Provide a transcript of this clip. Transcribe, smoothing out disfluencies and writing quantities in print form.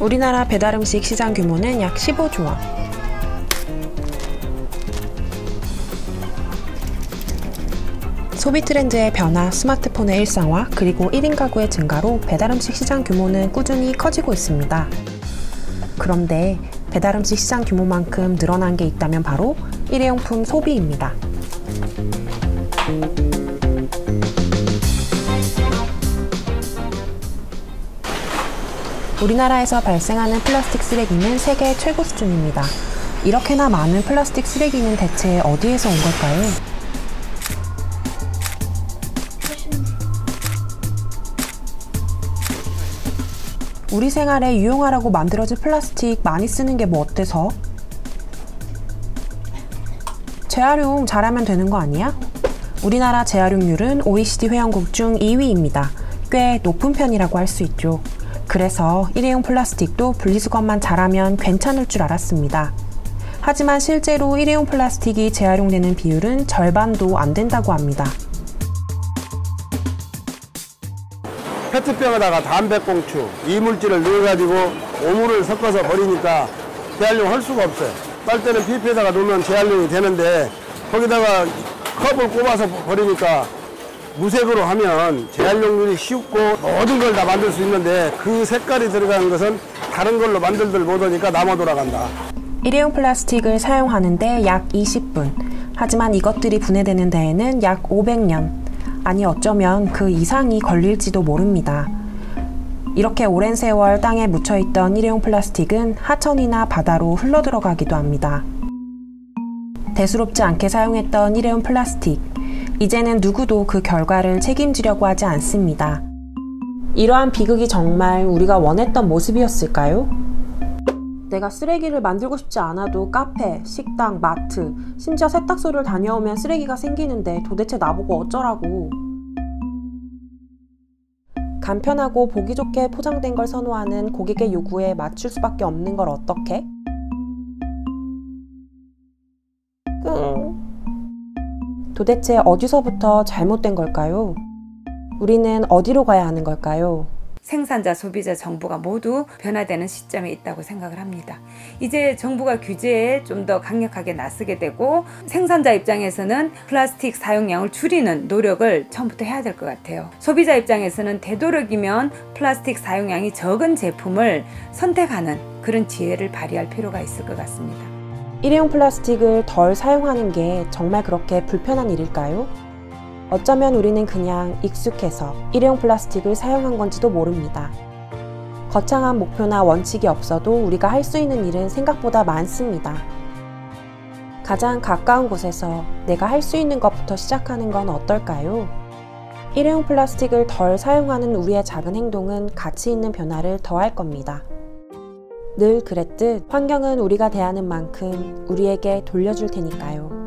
우리나라 배달음식 시장 규모는 약 15조 원. 소비 트렌드의 변화, 스마트폰의 일상화, 그리고 1인 가구의 증가로 배달음식 시장 규모는 꾸준히 커지고 있습니다. 그런데 배달음식 시장 규모만큼 늘어난 게 있다면 바로 일회용품 소비입니다. 우리나라에서 발생하는 플라스틱 쓰레기는 세계 최고 수준입니다. 이렇게나 많은 플라스틱 쓰레기는 대체 어디에서 온 걸까요? 우리 생활에 유용하라고 만들어진 플라스틱 많이 쓰는 게 뭐 어때서? 재활용 잘하면 되는 거 아니야? 우리나라 재활용률은 OECD 회원국 중 2위입니다. 꽤 높은 편이라고 할 수 있죠. 그래서 일회용 플라스틱도 분리수거만 잘하면 괜찮을 줄 알았습니다. 하지만 실제로 일회용 플라스틱이 재활용되는 비율은 절반도 안 된다고 합니다. 페트병에다가 담배꽁초, 이물질을 넣어가지고 오물을 섞어서 버리니까 재활용 할 수가 없어요. 빨대는 PP에다가 놓으면 재활용이 되는데 거기다가 컵을 꼽아서 버리니까 무색으로 하면 재활용률이 쉽고 모든 걸 다 만들 수 있는데 그 색깔이 들어가는 것은 다른 걸로 만들들 못하니까 남아 돌아간다. 일회용 플라스틱을 사용하는데 약 20분. 하지만 이것들이 분해되는 데에는 약 500년. 아니 어쩌면 그 이상이 걸릴지도 모릅니다. 이렇게 오랜 세월 땅에 묻혀있던 일회용 플라스틱은 하천이나 바다로 흘러들어가기도 합니다. 대수롭지 않게 사용했던 일회용 플라스틱. 이제는 누구도 그 결과를 책임지려고 하지 않습니다. 이러한 비극이 정말 우리가 원했던 모습이었을까요? 내가 쓰레기를 만들고 싶지 않아도 카페, 식당, 마트, 심지어 세탁소를 다녀오면 쓰레기가 생기는데 도대체 나보고 어쩌라고. 간편하고 보기 좋게 포장된 걸 선호하는 고객의 요구에 맞출 수밖에 없는 걸 어떻게? 도대체 어디서부터 잘못된 걸까요? 우리는 어디로 가야 하는 걸까요? 생산자, 소비자, 정부가 모두 변화되는 시점에 있다고 생각을 합니다. 이제 정부가 규제에 좀 더 강력하게 나서게 되고 생산자 입장에서는 플라스틱 사용량을 줄이는 노력을 처음부터 해야 될 것 같아요. 소비자 입장에서는 되도록이면 플라스틱 사용량이 적은 제품을 선택하는 그런 지혜를 발휘할 필요가 있을 것 같습니다. 일회용 플라스틱을 덜 사용하는 게 정말 그렇게 불편한 일일까요? 어쩌면 우리는 그냥 익숙해서 일회용 플라스틱을 사용한 건지도 모릅니다. 거창한 목표나 원칙이 없어도 우리가 할 수 있는 일은 생각보다 많습니다. 가장 가까운 곳에서 내가 할 수 있는 것부터 시작하는 건 어떨까요? 일회용 플라스틱을 덜 사용하는 우리의 작은 행동은 가치 있는 변화를 더할 겁니다. 늘 그랬듯 환경은 우리가 대하는 만큼 우리에게 돌려줄 테니까요.